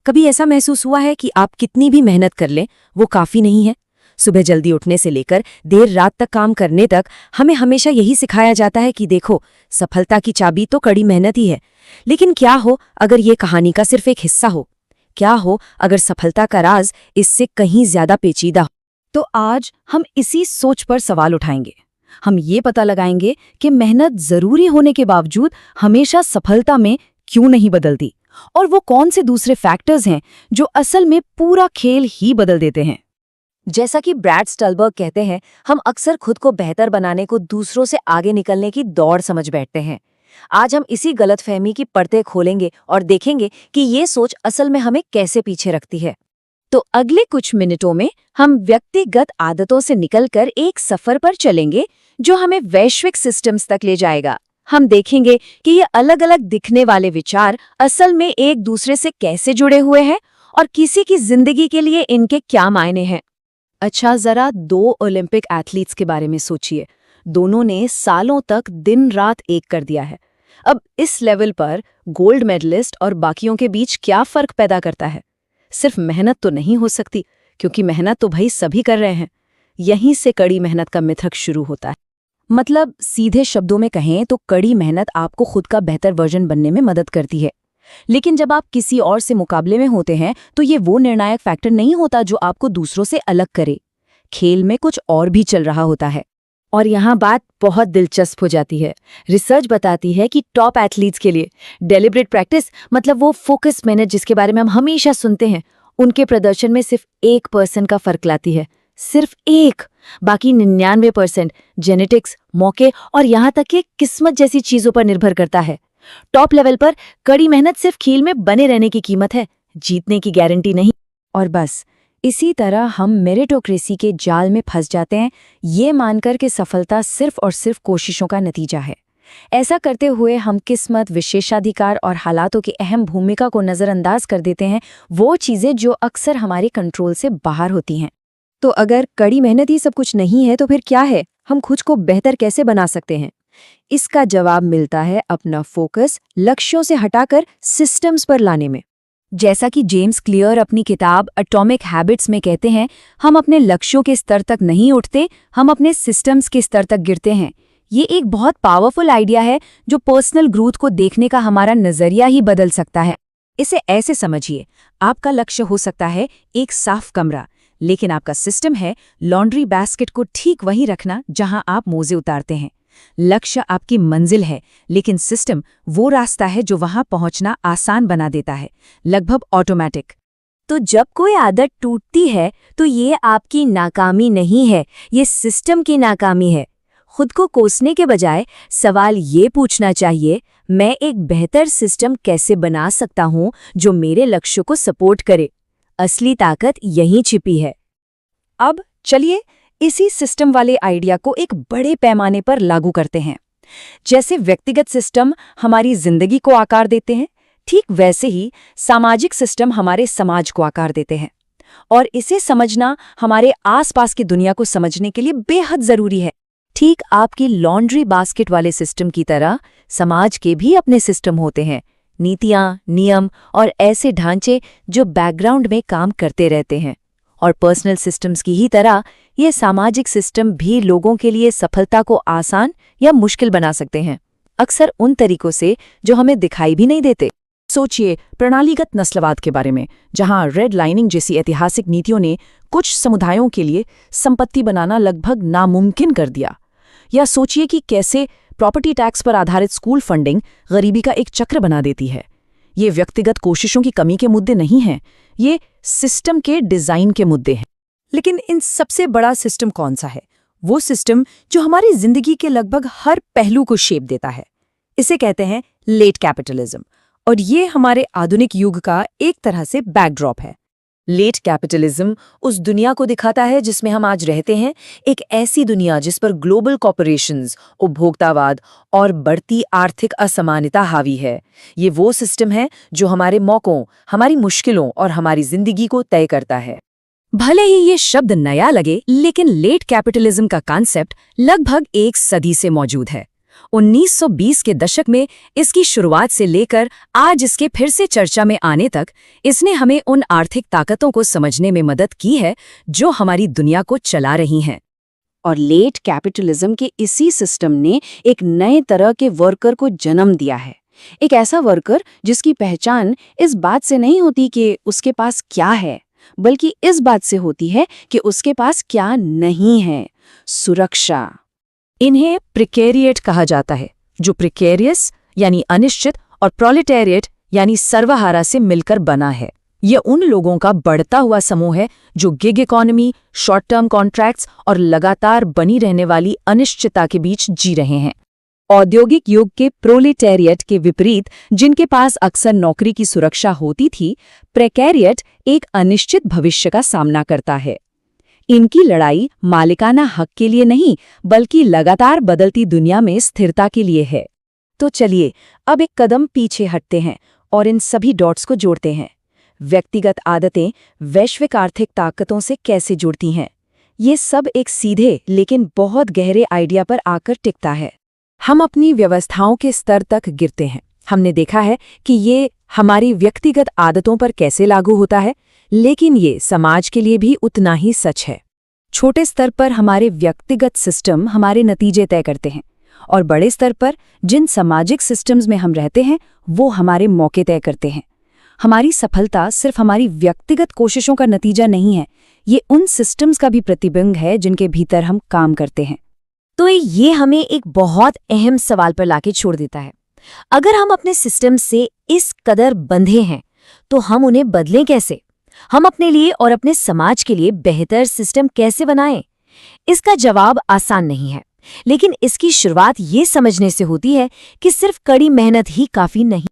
कभी ऐसा महसूस हुआ है कि आप कितनी भी मेहनत कर लें वो काफी नहीं है? सुबह जल्दी उठने से लेकर देर रात तक काम करने तक हमें हमेशा यही सिखाया जाता है कि देखो, सफलता की चाबी तो कड़ी मेहनत ही है। लेकिन क्या हो अगर ये कहानी का सिर्फ एक हिस्सा हो? क्या हो अगर सफलता का राज इससे कहीं ज्यादा पेचीदा हो? तो आज हम इसी सोच पर सवाल उठाएंगे। हम ये पता लगाएंगे कि मेहनत जरूरी होने के बावजूद हमेशा सफलता में क्यों नहीं बदलती, और वो कौन से दूसरे फैक्टर्स हैं जो असल में पूरा खेल ही बदल देते हैं। जैसा कि ब्रैड स्टलबर्ग कहते हैं, हम अक्सर खुद को बेहतर बनाने को दूसरों से आगे निकलने की दौड़ समझ बैठते हैं। आज हम इसी गलतफहमी की परतें खोलेंगे और देखेंगे कि ये सोच असल में हमें कैसे पीछे रखती है। तो अगले कुछ मिनटों में हम व्यक्तिगत आदतों से निकलकर एक सफर पर चलेंगे जो हमें वैश्विक सिस्टम्स तक ले जाएगा। हम देखेंगे कि ये अलग अलग दिखने वाले विचार असल में एक दूसरे से कैसे जुड़े हुए हैं और किसी की जिंदगी के लिए इनके क्या मायने हैं। अच्छा, जरा 2 ओलंपिक एथलीट्स के बारे में सोचिए। दोनों ने सालों तक दिन रात एक कर दिया है। अब इस लेवल पर गोल्ड मेडलिस्ट और बाकियों के बीच क्या फर्क पैदा करता है? सिर्फ मेहनत तो नहीं हो सकती, क्योंकि मेहनत तो भाई सभी कर रहे हैं। यहीं से कड़ी मेहनत का मिथक शुरू होता है। मतलब सीधे शब्दों में कहें तो कड़ी मेहनत आपको खुद का बेहतर वर्जन बनने में मदद करती है। लेकिन जब आप किसी और से मुकाबले में होते हैं तो ये वो निर्णायक फैक्टर नहीं होता जो आपको दूसरों से अलग करे। खेल में कुछ और भी चल रहा होता है। और यहाँ बात बहुत दिलचस्प हो जाती है। रिसर्च बताती है कि टॉप एथलीट्स के लिए डेलिब्रेट प्रैक्टिस, मतलब वो फोकस मेहनत जिसके बारे में हम हमेशा सुनते हैं, उनके प्रदर्शन में सिर्फ 1% का फर्क लाती है। सिर्फ 1। बाकी 99% जेनेटिक्स, मौके और यहाँ तक कि किस्मत जैसी चीजों पर निर्भर करता है। टॉप लेवल पर कड़ी मेहनत सिर्फ खेल में बने रहने की कीमत है, जीतने की गारंटी नहीं। और बस इसी तरह हम मेरिटोक्रेसी के जाल में फंस जाते हैं, ये मानकर कि सफलता सिर्फ और सिर्फ कोशिशों का नतीजा है। ऐसा करते हुए हम किस्मत, विशेषाधिकार और हालातों की अहम भूमिका को नज़रअंदाज कर देते हैं, वो चीज़ें जो अक्सर हमारे कंट्रोल से बाहर होती हैं। तो अगर कड़ी मेहनत ही सब कुछ नहीं है तो फिर क्या है? हम खुद को बेहतर कैसे बना सकते हैं? इसका जवाब मिलता है अपना फोकस लक्ष्यों से हटाकर सिस्टम्स पर लाने में। जैसा कि जेम्स क्लियर अपनी किताब एटॉमिक हैबिट्स में कहते हैं, हम अपने लक्ष्यों के स्तर तक नहीं उठते, हम अपने सिस्टम्स के स्तर तक गिरते हैं। ये एक बहुत पावरफुल आइडिया है जो पर्सनल ग्रोथ को देखने का हमारा नजरिया ही बदल सकता है। इसे ऐसे समझिए, आपका लक्ष्य हो सकता है एक साफ कमरा, लेकिन आपका सिस्टम है लॉन्ड्री बास्केट को ठीक वहीं रखना जहां आप मोजे उतारते हैं। लक्ष्य आपकी मंजिल है, लेकिन सिस्टम वो रास्ता है जो वहां पहुंचना आसान बना देता है, लगभग ऑटोमेटिक। तो जब कोई आदत टूटती है तो ये आपकी नाकामी नहीं है, ये सिस्टम की नाकामी है। खुद को कोसने के बजाय सवाल ये पूछना चाहिए, मैं एक बेहतर सिस्टम कैसे बना सकता हूं जो मेरे लक्ष्य को सपोर्ट करे। असली ताकत यहीं छिपी है। अब चलिए इसी सिस्टम वाले आइडिया को एक बड़े पैमाने पर लागू करते हैं। जैसे व्यक्तिगत सिस्टम हमारी जिंदगी को आकार देते हैं, ठीक वैसे ही सामाजिक सिस्टम हमारे समाज को आकार देते हैं। और इसे समझना हमारे आसपास की दुनिया को समझने के लिए बेहद जरूरी है। ठीक आपकी लॉन्ड्री बास्केट वाले सिस्टम की तरह समाज के भी अपने सिस्टम होते हैं, नीतियां, नियम और ऐसे ढांचे जो बैकग्राउंड में काम करते रहते हैं। और पर्सनल सिस्टम्स की ही तरह ये सामाजिक सिस्टम भी लोगों के लिए सफलता को आसान या मुश्किल बना सकते हैं, अक्सर उन तरीकों से जो हमें दिखाई भी नहीं देते। सोचिए प्रणालीगत नस्लवाद के बारे में, जहां रेड लाइनिंग जैसी ऐतिहासिक नीतियों ने कुछ समुदायों के लिए संपत्ति बनाना लगभग नामुमकिन कर दिया। या सोचिए कि कैसे प्रॉपर्टी टैक्स पर आधारित स्कूल फंडिंग गरीबी का एक चक्र बना देती है। ये व्यक्तिगत कोशिशों की कमी के मुद्दे नहीं हैं, ये सिस्टम के डिजाइन के मुद्दे हैं। लेकिन इन सबसे बड़ा सिस्टम कौन सा है? वो सिस्टम जो हमारी जिंदगी के लगभग हर पहलू को शेप देता है। इसे कहते हैं लेट कैपिटलिज्म, और ये हमारे आधुनिक युग का एक तरह से बैकड्रॉप है। लेट कैपिटलिज्म उस दुनिया को दिखाता है जिसमें हम आज रहते हैं, एक ऐसी दुनिया जिस पर ग्लोबल कॉर्पोरेशंस, उपभोक्तावाद और बढ़ती आर्थिक असमानता हावी है। ये वो सिस्टम है जो हमारे मौकों, हमारी मुश्किलों और हमारी जिंदगी को तय करता है। भले ही ये शब्द नया लगे, लेकिन लेट कैपिटलिज्म का कॉन्सेप्ट लगभग एक सदी से मौजूद है। 1920 के दशक में इसकी शुरुआत से लेकर आज इसके फिर से चर्चा में आने तक इसने हमें उन आर्थिक ताकतों को समझने में मदद की है जो हमारी दुनिया को चला रही हैं। और लेट कैपिटलिज्म के इसी सिस्टम ने एक नए तरह के वर्कर को जन्म दिया है। एक ऐसा वर्कर जिसकी पहचान इस बात से नहीं होती कि उसके पास क्या है, बल्कि इस बात से होती है कि उसके पास क्या नहीं है। सुरक्षा। इन्हें प्रिकेरिएट कहा जाता है, जो प्रिकेरियस यानी अनिश्चित और प्रोलेटेरिएट यानी सर्वहारा से मिलकर बना है। यह उन लोगों का बढ़ता हुआ समूह है जो gig economy, short term contracts और लगातार बनी रहने वाली अनिश्चितता के बीच जी रहे हैं। औद्योगिक युग के प्रोलेटेरिएट के विपरीत, जिनके पास अक्सर नौकरी की सुरक्षा होती थी, प्रेकेरिएट एक अनिश्चित भविष्य का सामना करता है। इनकी लड़ाई मालिकाना हक के लिए नहीं, बल्कि लगातार बदलती दुनिया में स्थिरता के लिए है। तो चलिए अब एक कदम पीछे हटते हैं और इन सभी डॉट्स को जोड़ते हैं। व्यक्तिगत आदतें वैश्विक आर्थिक ताकतों से कैसे जुड़ती हैं? ये सब एक सीधे लेकिन बहुत गहरे आइडिया पर आकर टिकता है। हम अपनी व्यवस्थाओं के स्तर तक गिरते हैं। हमने देखा है कि ये हमारी व्यक्तिगत आदतों पर कैसे लागू होता है, लेकिन ये समाज के लिए भी उतना ही सच है। छोटे स्तर पर हमारे व्यक्तिगत सिस्टम हमारे नतीजे तय करते हैं, और बड़े स्तर पर जिन सामाजिक सिस्टम्स में हम रहते हैं वो हमारे मौके तय करते हैं। हमारी सफलता सिर्फ हमारी व्यक्तिगत कोशिशों का नतीजा नहीं है, ये उन सिस्टम्स का भी प्रतिबिंब है जिनके भीतर हम काम करते हैं। तो ये हमें एक बहुत अहम सवाल पर लाके छोड़ देता है। अगर हम अपने सिस्टम से इस कदर बंधे हैं तो हम उन्हें बदलें कैसे? हम अपने लिए और अपने समाज के लिए बेहतर सिस्टम कैसे बनाएं? इसका जवाब आसान नहीं है, लेकिन इसकी शुरुआत ये समझने से होती है कि सिर्फ कड़ी मेहनत ही काफी नहीं।